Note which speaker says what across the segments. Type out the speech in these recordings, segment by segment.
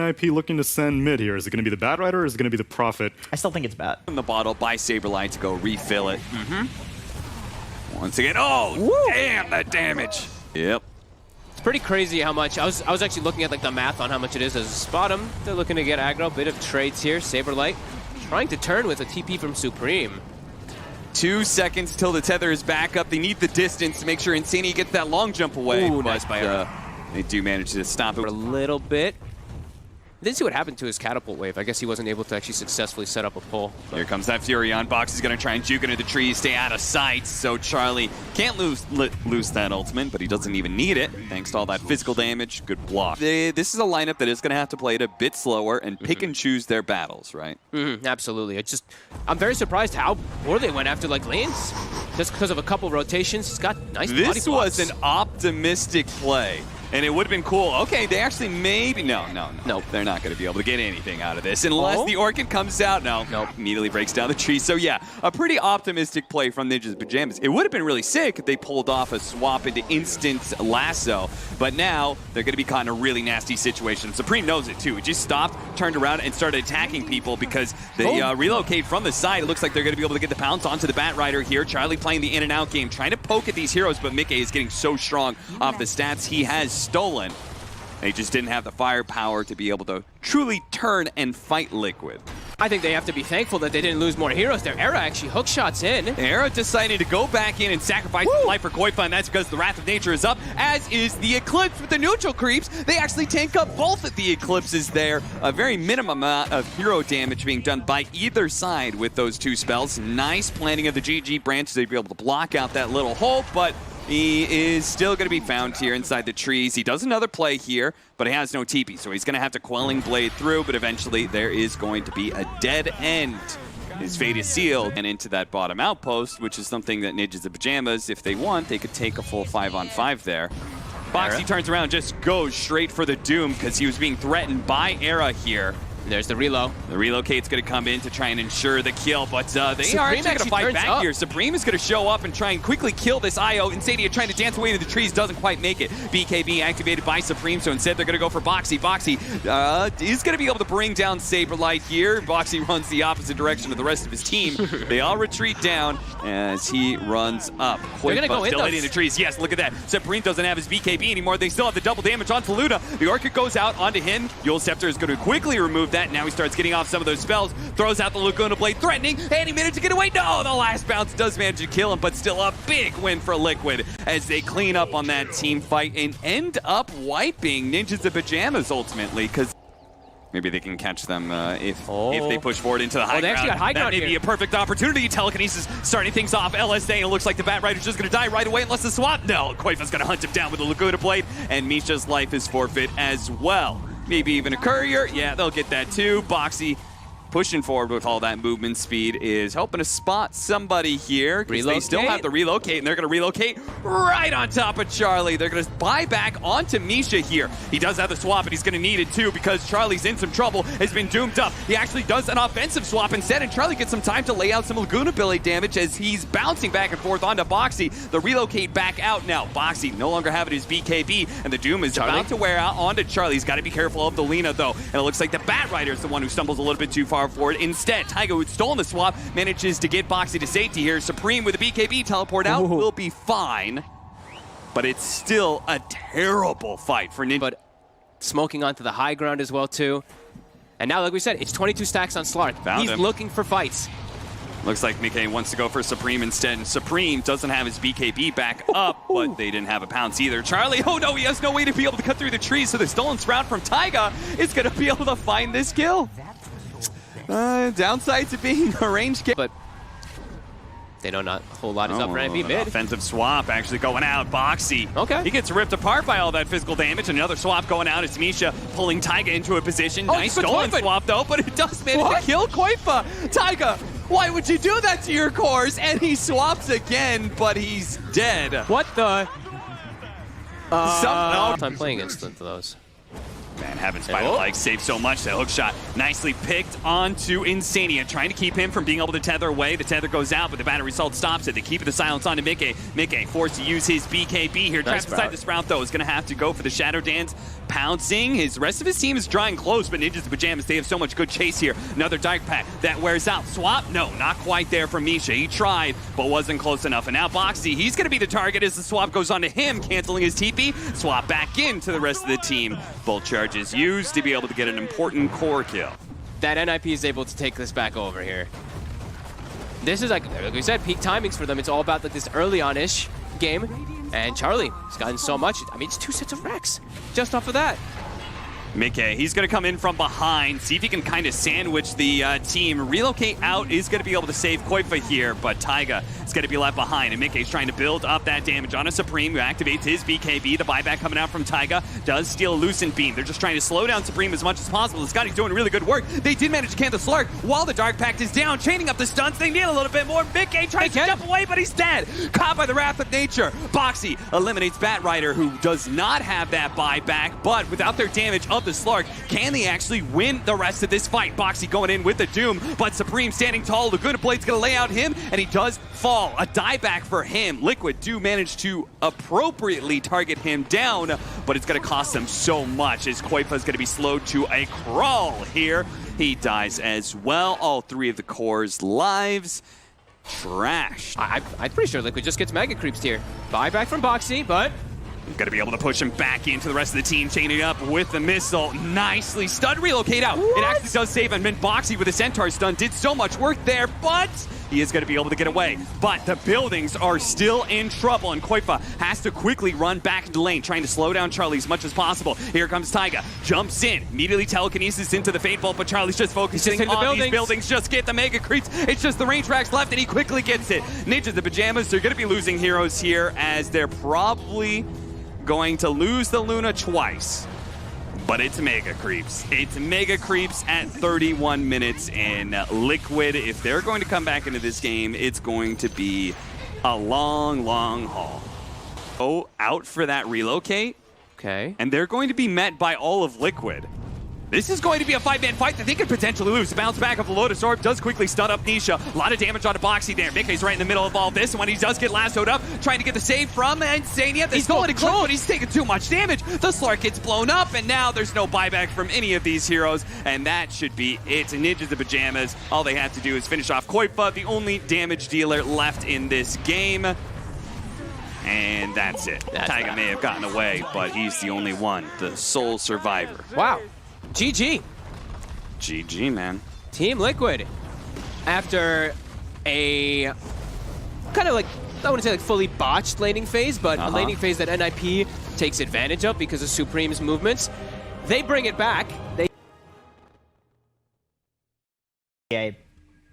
Speaker 1: IP looking to send mid here? Is it going to be the Bat Rider or is it going to be the Prophet?
Speaker 2: I still think it's Bat.
Speaker 3: In the bottle by Saberlight to go refill it. Once again, oh,
Speaker 4: Woo!
Speaker 3: damn that damage. Yep.
Speaker 4: It's pretty crazy how much. I was actually looking at like the math on how much it is as a spot him. They're looking to get aggro. Bit of trades here. Saberlight trying to turn with a TP from Supreme.
Speaker 3: 2 seconds till the tether is back up. They need the distance to make sure Insani gets that long jump away.
Speaker 4: Ooh, nice by Era.
Speaker 3: They do manage to stop it
Speaker 4: A little bit. Didn't see what happened to his catapult wave. I guess he wasn't able to actually successfully set up a pull.
Speaker 3: Here comes that Fury on. Box is going to try and juke into the trees, stay out of sight. So Charlie can't lose that ultimate, but he doesn't even need it. Thanks to all that physical damage. Good block. This is a lineup that is going to have to play it a bit slower and pick and choose their battles, right?
Speaker 4: Absolutely. I'm very surprised how poor they went after like lanes. Just because of a couple rotations. He's got nice body blocks.
Speaker 3: This was an optimistic play. And it would have been cool. Okay, they actually maybe... No. They're not going to be able to get anything out of this unless the Orchid comes out. No. Immediately breaks down the tree. So yeah, a pretty optimistic play from Ninja's Pajamas. It would have been really sick if they pulled off a swap into instant lasso. But now they're going to be caught in a really nasty situation. Supreme knows it too. He just stopped, turned around, and started attacking people because they relocate from the side. It looks like they're going to be able to get the pounce onto the Bat Rider here. Charlie playing the in and out game, trying to poke at these heroes, but Mickey is getting so strong off the stats he has stolen. They just didn't have the firepower to be able to truly turn and fight Liquid.
Speaker 4: I think they have to be thankful that they didn't lose more heroes there. Era actually hook shots in.
Speaker 3: Era decided to go back in and sacrifice his life for Koifa, and that's because the Wrath of Nature is up, as is the Eclipse with the neutral creeps. They actually tank up both of the Eclipses there. A very minimum amount of hero damage being done by either side with those two spells. Nice planning of the GG branch. They'd be able to block out that little hole, but he is still going to be found here inside the trees. He does another play here, but he has no TP, so he's going to have to Quelling Blade through, but eventually there is going to be a dead end. His fate is sealed, and into that bottom outpost, which is something that Ninjas of Pajamas, if they want, they could take a full 5-on-5 there. Boxy turns around, just goes straight for the Doom because he was being threatened by Era here.
Speaker 4: There's the reload.
Speaker 3: The relocate's going to come in to try and ensure the kill, but they are actually going to fight back here. Supreme is going to show up and try and quickly kill this IO. Insania trying to dance away to the trees, doesn't quite make it. BKB activated by Supreme, so instead they're going to go for Boxy. Boxy is going to be able to bring down Saberlight here. Boxy runs the opposite direction of the rest of his team. They all retreat down as he runs up.
Speaker 4: They're going to go in
Speaker 3: still hitting the trees. Yes, look at that. Supreme doesn't have his BKB anymore. They still have the double damage onto Luna. The Orchid goes out onto him. Yule Scepter is going to quickly remove that. Now he starts getting off some of those spells, throws out the Laguna Blade, threatening, and he managed to get away. No, the last bounce does manage to kill him, but still a big win for Liquid as they clean up on that team fight and end up wiping Ninjas of Pajamas ultimately, because maybe they can catch them if they push forward into the high ground.
Speaker 4: They actually got high ground.
Speaker 3: That may be a perfect opportunity. Telekinesis starting things off. LSA, and it looks like the Bat Rider's just going to die right away unless the swap. No, Koifa's going to hunt him down with the Laguna Blade, and Misha's life is forfeit as well. Maybe even a courier. Yeah, they'll get that too. Boxy pushing forward with all that movement speed is hoping to spot somebody here. They still have the relocate, and they're going to relocate right on top of Charlie. They're going to buy back onto Misha here. He does have the swap, and he's going to need it too because Charlie's in some trouble, has been doomed up. He actually does an offensive swap instead, and Charlie gets some time to lay out some Laguna Blade damage as he's bouncing back and forth onto Boxy. The relocate back out now. Boxy no longer having his BKB, and the Doom is about to wear out onto Charlie. He's got to be careful of the Lina, though, and it looks like the Bat Rider is the one who stumbles a little bit too far forward. Instead, Taiga, who'd stolen the swap, manages to get Boxy to safety here. Supreme with a BKB teleport out will be fine, but it's still a terrible fight for Ninja.
Speaker 4: But smoking onto the high ground as well, too. And now, like we said, it's 22 stacks on Slark. He's looking for fights.
Speaker 3: Looks like Mickey wants to go for Supreme instead, and Supreme doesn't have his BKB back up, but they didn't have a pounce either. Charlie, oh no, he has no way to be able to cut through the trees, so the stolen sprout from Taiga is going to be able to find this kill. Downside to being a range kill.
Speaker 4: But they know not a whole lot is up for NB mid.
Speaker 3: Offensive swap actually going out. Boxy.
Speaker 4: Okay.
Speaker 3: He gets ripped apart by all that physical damage. Another swap going out. It's Misha pulling Taiga into a position. Nice stolen swap though, but it does manage to kill Koifa. Taiga, why would you do that to your cores? And he swaps again, but he's dead.
Speaker 4: What the? I'm playing against those.
Speaker 3: Man, having Spider-like save so much. That hook shot nicely picked onto Insania, trying to keep him from being able to tether away. The tether goes out, but the battery assault stops it. They keep the silence onto Mickey. Mickey forced to use his BKB here. Trapped inside the Sprout, though, is going to have to go for the Shadow Dance. Pouncing. His rest of his team is drawing close, but Ninjas the Pajamas, they have so much good chase here. Another Dark Pack that wears out. Swap? No, not quite there from Misha. He tried, but wasn't close enough. And now Boxy, he's going to be the target as the swap goes on to him, canceling his TP. Swap back into the rest of the team. Bolt charges used to be able to get an important core kill.
Speaker 4: That NIP is able to take this back over here. This is like we said, peak timings for them. It's all about like this early on-ish game. And Charlie has gotten so much. I mean, it's 2 sets of Rex just off of that.
Speaker 3: Mickey, he's going to come in from behind, see if he can kind of sandwich the team. Relocate out is going to be able to save Koifa here, but Taiga is going to be left behind. And Mickey's trying to build up that damage on a Supreme who activates his BKB. The buyback coming out from Taiga does steal a Lucent Beam. They're just trying to slow down Supreme as much as possible. Scotty's doing really good work. They did manage to can the Slark while the Dark Pact is down, chaining up the stunts. They need a little bit more. Mickey tries to jump away, but he's dead. Caught by the Wrath of Nature. Boxy eliminates Batrider, who does not have that buyback, but without their damage of the Slark, can they actually win the rest of this fight? Boxy going in with the Doom, but Supreme standing tall. Laguna Blade's going to lay out him, and he does fall. A dieback for him. Liquid do manage to appropriately target him down, but it's going to cost them so much as Koifa's going to be slowed to a crawl here. He dies as well. All 3 of the core's lives trashed.
Speaker 4: I'm pretty sure Liquid just gets Mega Creeps here. Buyback from Boxy, but
Speaker 3: Going to be able to push him back into the rest of the team, chaining up with the missile. Nicely stunned, relocate out. What? It actually does save him. And Boxy with a Centaur stun did so much work there, but he is going to be able to get away. But the buildings are still in trouble, and Koifa has to quickly run back into lane, trying to slow down Charlie as much as possible. Here comes Taiga, jumps in, immediately telekinesis into the Fate Bolt, but Charlie's just focusing on these buildings. Just get the Mega Creeps. It's just the range racks left, and he quickly gets it. Ninjas the Pajamas, they're going to be losing heroes here, as they're probably going to lose the Luna twice. But it's Mega Creeps. It's Mega Creeps at 31 minutes in. Liquid, if they're going to come back into this game, it's going to be a long, long haul. Oh, out for that relocate.
Speaker 4: Okay.
Speaker 3: And they're going to be met by all of Liquid. This is going to be a 5-man fight that they could potentially lose. Bounce back of the Lotus Orb does quickly stun up Nisha. A lot of damage on a Boxy there. Mickey's right in the middle of all this, and when he does get lassoed up, trying to get the save from Insania. He's going to close, but he's taking too much damage. The Slark gets blown up, and now there's no buyback from any of these heroes, and that should be it. Ninjas the Pajamas, all they have to do is finish off Koifa, the only damage dealer left in this game. And that's it. Taiga may have gotten away, but he's the only one, the sole survivor.
Speaker 4: Wow. GG.
Speaker 3: GG, man.
Speaker 4: Team Liquid, after a kind of like, I wouldn't say like fully botched laning phase, but a laning phase that NIP takes advantage of because of Supreme's movements, they bring it back.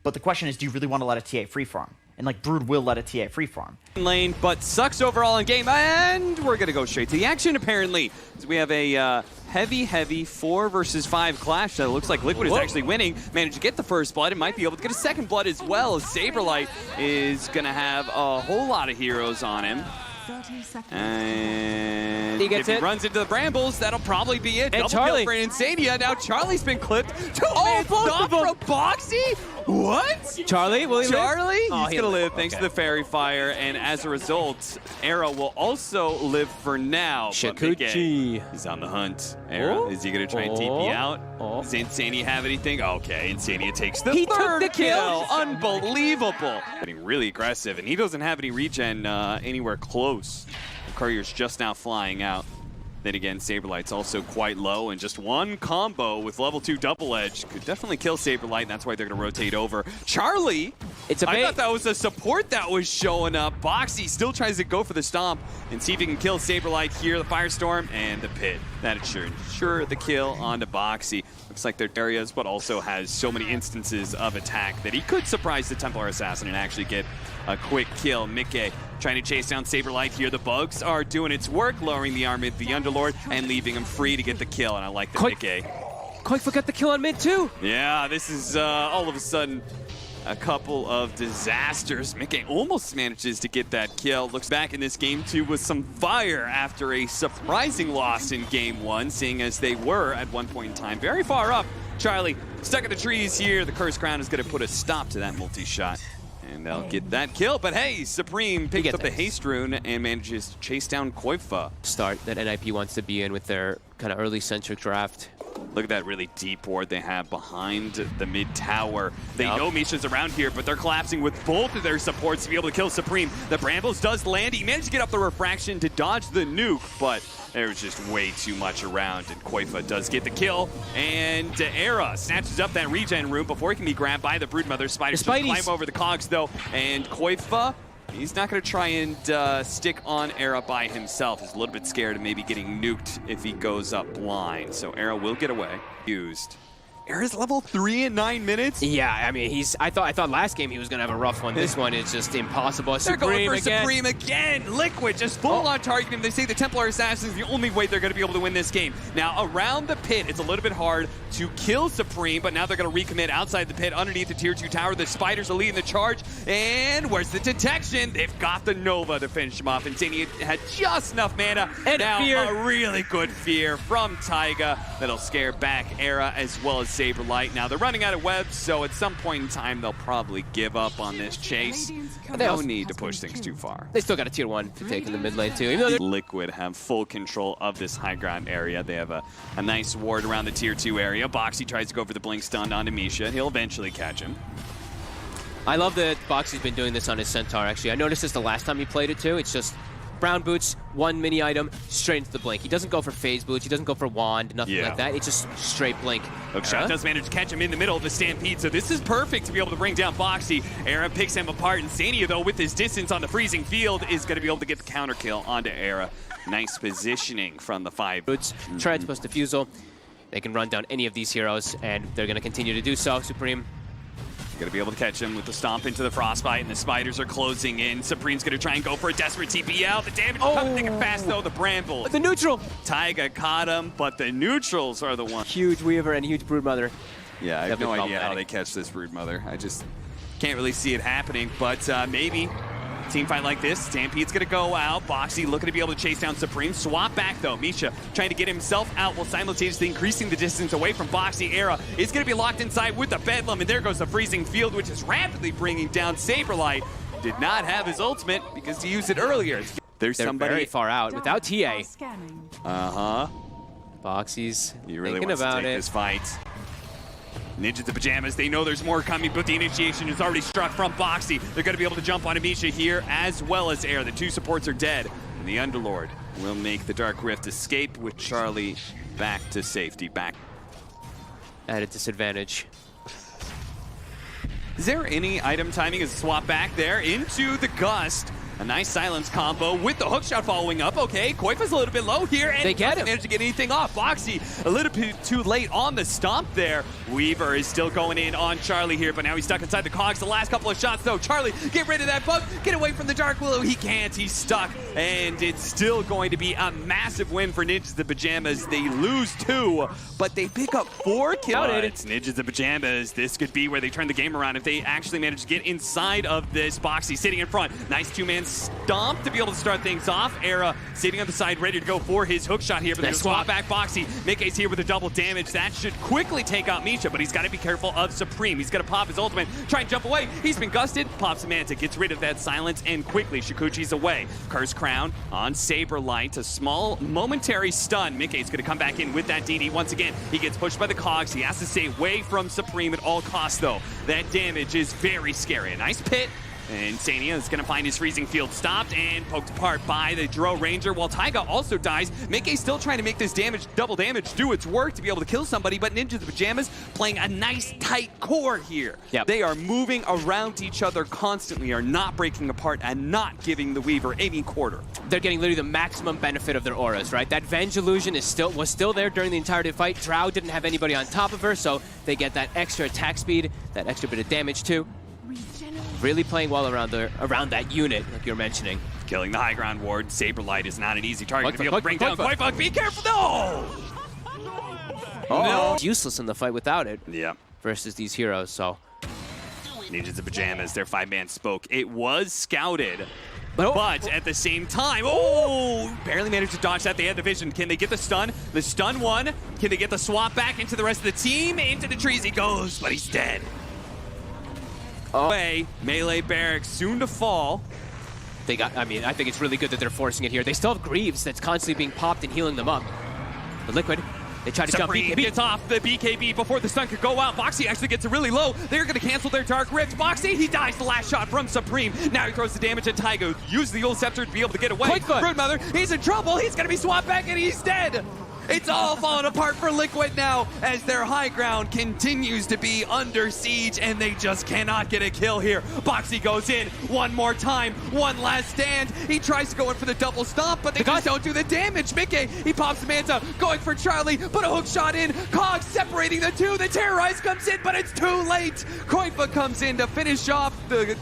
Speaker 2: But the question is, do you really want to let a TA free farm? And like Brood will let a TA free farm.
Speaker 3: Lane, but sucks overall in game, and we're gonna go straight to the action apparently. We have a heavy 4 versus 5 clash that looks like Liquid is actually winning. Managed to get the first blood and might be able to get a second blood as well, as Saberlight is gonna have a whole lot of heroes on him.
Speaker 5: 30 seconds.
Speaker 3: And
Speaker 4: he gets
Speaker 3: if he runs into the brambles, that'll probably be it.
Speaker 4: And
Speaker 3: Double
Speaker 4: Charlie.
Speaker 3: kill for Insania. Now Charlie's been clipped. Two-man stop from Boxy? What?
Speaker 4: Charlie, will he live?
Speaker 3: Charlie?
Speaker 4: Oh,
Speaker 3: He's going to live thanks to the Fairy Fire, and as a result, Era will also live for now.
Speaker 4: Shakuchi
Speaker 3: is on the hunt. Era, is he going to try and TP out? Does Insania have anything? Okay, Insania takes the third
Speaker 4: took the kill.
Speaker 3: Unbelievable. Getting really aggressive, and he doesn't have any regen anywhere close. The Courier's just now flying out. Then again, Saberlight's also quite low, and just one combo with level 2 double edge could definitely kill Saberlight, and that's why they're going to rotate over. Charlie,
Speaker 4: it's a
Speaker 3: I thought that was a support that was showing up. Boxy still tries to go for the stomp and see if he can kill Saberlight here. The Firestorm and the Pit. That ensure the kill onto Boxy. Looks like their areas, but also has so many instances of attack that he could surprise the Templar Assassin and actually get a quick kill. Mickey trying to chase down Saberlight here. The bugs are doing its work, lowering the arm of the Underlord and leaving him free to get the kill. And I like that Mickey.
Speaker 4: Quite forgot the kill on mid too.
Speaker 3: Yeah, this is all of a sudden a couple of disasters. Mickey almost manages to get that kill. Looks back in this game too with some fire after a surprising loss in game one, seeing as they were at one point in time very far up. Charlie stuck in the trees here. The Curse Crown is going to put a stop to that multi-shot. And they'll get that kill. But hey, Supreme picks up the haste rune and manages to chase down Koifa.
Speaker 4: Start that NIP wants to be in with their kind of early centric draft.
Speaker 3: Look at that really deep ward they have behind the mid tower. They know Misha's around here, but they're collapsing with both of their supports to be able to kill Supreme. The Brambles does land. He managed to get up the refraction to dodge the nuke, but there was just way too much around, and Koifa does get the kill. And Era snatches up that regen room before he can be grabbed by the Broodmother. Spiders climb over the cogs, though, and Koifa, he's not going to try and stick on Era by himself. He's a little bit scared of maybe getting nuked if he goes up blind. So Era will get away. Used. Era's level 3 in 9 minutes?
Speaker 4: Yeah, I mean, I thought last game he was going to have a rough one. This one is just impossible.
Speaker 3: They're going for Supreme again. Liquid just full on targeting him. They say the Templar Assassin is the only way they're going to be able to win this game. Now, around the pit, it's a little bit hard to kill Supreme, but now they're going to recommit outside the pit underneath the tier 2 tower. The Spiders are leading the charge, and where's the detection? They've got the Nova to finish him off. Insania had just enough mana. And now a really good fear from Taiga that'll scare back Era as well as Saberlight. Now they're running out of webs, so at some point in time they'll probably give up on this chase. No need to push things too far.
Speaker 4: They still got a tier 1 to take in the mid lane too. Even though
Speaker 3: Liquid have full control of this high ground area. They have a nice ward around the tier 2 area. Boxy tries to go for the blink stun onto Misha. He'll eventually catch him.
Speaker 4: I love that Boxy's been doing this on his Centaur, actually. I noticed this the last time he played it too. It's just brown boots, one mini item, straight into the blink. He doesn't go for phase boots, he doesn't go for wand, nothing like that. It's just straight blink.
Speaker 3: Hookshot does manage to catch him in the middle of the stampede, so this is perfect to be able to bring down Boxy. Era picks him apart, and Insania, though, with his distance on the freezing field, is going to be able to get the counter kill onto Era. Nice positioning from the 5
Speaker 4: boots. Treads plus Diffusal. They can run down any of these heroes, and they're going to continue to do so. Supreme
Speaker 3: Gonna be able to catch him with the stomp into the frostbite, and the Spiders are closing in. Supreme's gonna try and go for a desperate TP out. The damage is coming thick and fast, though. The Bramble.
Speaker 4: The neutral.
Speaker 3: Taiga caught him, but the neutrals are the one.
Speaker 4: Huge Weaver and huge Broodmother.
Speaker 3: Yeah, I have no idea how they catch this Broodmother. I just can't really see it happening, but maybe. Team fight like this, Stampede's gonna go out. Boxy looking to be able to chase down Supreme. Swap back though. Misha trying to get himself out while simultaneously increasing the distance away from Boxy. Era is gonna be locked inside with the Bedlam, and there goes the freezing field, which is rapidly bringing down Saberlight. Did not have his ultimate because he used it earlier. They're somebody
Speaker 4: very far out without TA. Boxy's
Speaker 3: he really
Speaker 4: thinking
Speaker 3: wants
Speaker 4: about
Speaker 3: to take
Speaker 4: it.
Speaker 3: this fight. Ninjas of Pajamas, they know there's more coming, but the initiation is already struck from Boxy. They're going to be able to jump onto Misha here, as well as Air. The 2 supports are dead, and the Underlord will make the Dark Rift escape with Charlie back to safety. Back
Speaker 4: At a disadvantage.
Speaker 3: Is there any item timing as a swap back there into the Gust? A nice silence combo with the hookshot following up. Okay, Koifa's a little bit low here, and
Speaker 4: they get him.
Speaker 3: Managed to get anything off. Boxy a little bit too late on the stomp there. Weaver is still going in on Charlie here, but now he's stuck inside the cogs. The last couple of shots, though. Charlie, get rid of that bug. Get away from the Dark Willow. He can't. He's stuck, and it's still going to be a massive win for Ninjas of Pajamas. They lose 2, but they pick up 4 kills. It's Ninjas of Pajamas. This could be where they turn the game around if they actually manage to get inside of this. Boxy sitting in front. Nice 2-man stomp to be able to start things off. Era sitting on the side, ready to go for his hook shot here, but there's a swap back. Boxy. Mickey's here with a double damage. That should quickly take out Misha, but he's got to be careful of Supreme. He's going to pop his ultimate, try and jump away. He's been gusted, pops Manta, gets rid of that silence, and quickly Shikuchi's away. Curse Crown on Saberlight. A small momentary stun. Mickey's going to come back in with that DD once again. He gets pushed by the cogs. He has to stay away from Supreme at all costs, though. That damage is very scary. A nice pit. And Insania is going to find his freezing field stopped and poked apart by the Dro Ranger, while Taiga also dies. Mickey's still trying to make this damage, double damage, do its work to be able to kill somebody, but Ninjas of Pajamas playing a nice tight core here. They are moving around each other constantly, are not breaking apart, and not giving the Weaver any quarter.
Speaker 4: They're getting literally the maximum benefit of their auras, right? That Venge illusion was still there during the entirety of the fight. Drow didn't have anybody on top of her, so they get that extra attack speed, that extra bit of damage too. Really playing well around that unit, like you're mentioning.
Speaker 3: Killing the high ground ward. Saberlight is not an easy target to be able to bring down. Koifa, be careful! No!
Speaker 4: No! It's useless in the fight without it.
Speaker 3: Yeah.
Speaker 4: Versus these heroes, so.
Speaker 3: Ninjas in Pajamas, their 5-man spoke. It was scouted,
Speaker 4: But
Speaker 3: but at the same time, barely managed to dodge that. They had the vision. Can they get the stun? The stun won. Can they get the swap back into the rest of the team? Into the trees he goes, but he's dead. Away, Melee Barracks soon to fall.
Speaker 4: they got. I mean, I think it's really good that they're forcing it here. They still have Greaves that's constantly being popped and healing them up. But Liquid, they try to jump
Speaker 3: Supreme
Speaker 4: BKB.
Speaker 3: gets off the BKB before the stun could go out. Boxy actually gets it really low. They're going to cancel their Dark Rift. Boxy, he dies the last shot from Supreme. Now he throws the damage at Tygo. Use the Ult Scepter to be able to get away. Broodmother, he's in trouble. He's going to be swapped back and he's dead. It's all falling apart for Liquid now as their high ground continues to be under siege and they just cannot get a kill here. Boxy goes in one more time, one last stand. He tries to go in for the double stomp, but they just don't do the damage. Mickey, he pops Manta, going for Charlie, put a hook shot in. Cogs separating the two. The Terrorize comes in, but it's too late. Koifa comes in to finish off the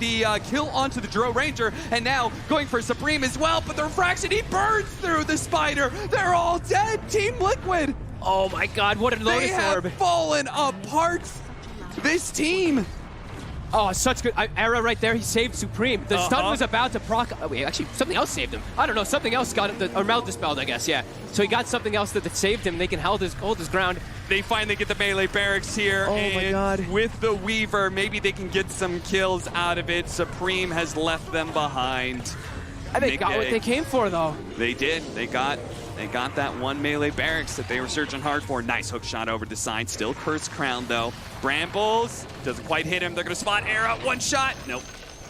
Speaker 3: kill onto the Dro Ranger, and now going for Supreme as well, but the refraction, he burns through the spider. They're all dead. Team Liquid.
Speaker 4: Oh my God, what a Lotus Orb.
Speaker 3: They have fallen apart. This team.
Speaker 4: Oh, such good. Era right there, he saved Supreme. The stun was about to proc. Oh, wait, actually, something else saved him. I don't know, something else got him, or Meld dispelled, I guess, yeah. So he got something else that saved him. They can hold his ground.
Speaker 3: They finally get the Melee Barracks here.
Speaker 4: Oh
Speaker 3: and
Speaker 4: my God.
Speaker 3: with the Weaver, maybe they can get some kills out of it. Supreme has left them behind.
Speaker 4: And they got what they came for, though.
Speaker 3: They did. They got that one Melee Barracks that they were searching hard for. Nice hook shot over the side. Still Curse Crown, though. Brambles doesn't quite hit him. They're going to spot Era. One shot. Nope.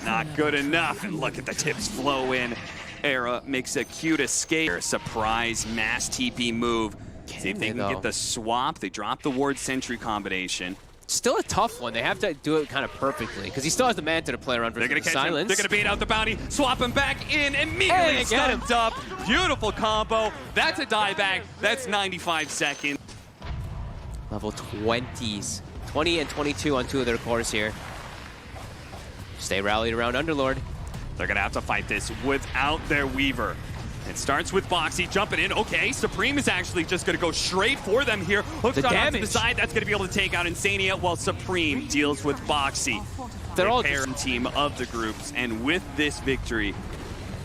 Speaker 3: Not good enough. And look at the tips flow in. Era makes a cute escape. Surprise mass TP move. See if they can get the swap. They drop the Ward Sentry combination.
Speaker 4: Still a tough one. They have to do it kind of perfectly because he still has the Manta to play around for
Speaker 3: They're going to catch
Speaker 4: Silence.
Speaker 3: him. They're going to bait out the bounty, swap him back in, immediately stunned up. Beautiful combo. That's a dieback. That's 95 seconds.
Speaker 4: Level 20s. 20 and 22 on two of their cores here. Stay rallied around Underlord.
Speaker 3: They're going to have to fight this without their Weaver. It starts with Boxy jumping in. Okay, Supreme is actually just going to go straight for them here. Hook shot onto the side. That's going to be able to take out Insania while Supreme deals with Boxy.
Speaker 4: They're all
Speaker 3: parent team of the groups, and with this victory,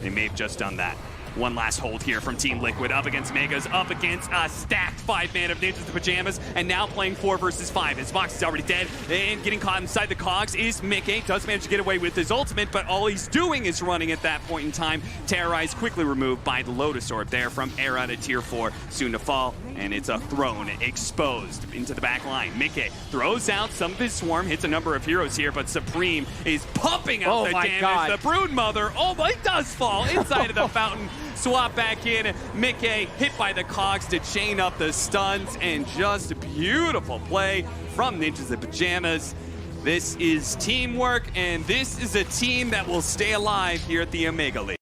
Speaker 3: they may have just done that. One last hold here from Team Liquid, up against Megas, up against a stacked 5-man of Ninjas in Pajamas, and now playing 4 versus 5. His box is already dead, and getting caught inside the cogs is Mickey. Does manage to get away with his ultimate, but all he's doing is running at that point in time. Terrorize quickly removed by the Lotus Orb there from Era to tier 4, soon to fall, and it's a throne exposed into the back line. Mickey throws out some of his swarm, hits a number of heroes here, but Supreme is pumping out the damage.
Speaker 4: God.
Speaker 3: The Broodmother, he does fall inside of the fountain. Swap back in. Mickey hit by the cogs to chain up the stuns, and just beautiful play from Ninjas in Pajamas. This is teamwork, and this is a team that will stay alive here at the Omega League.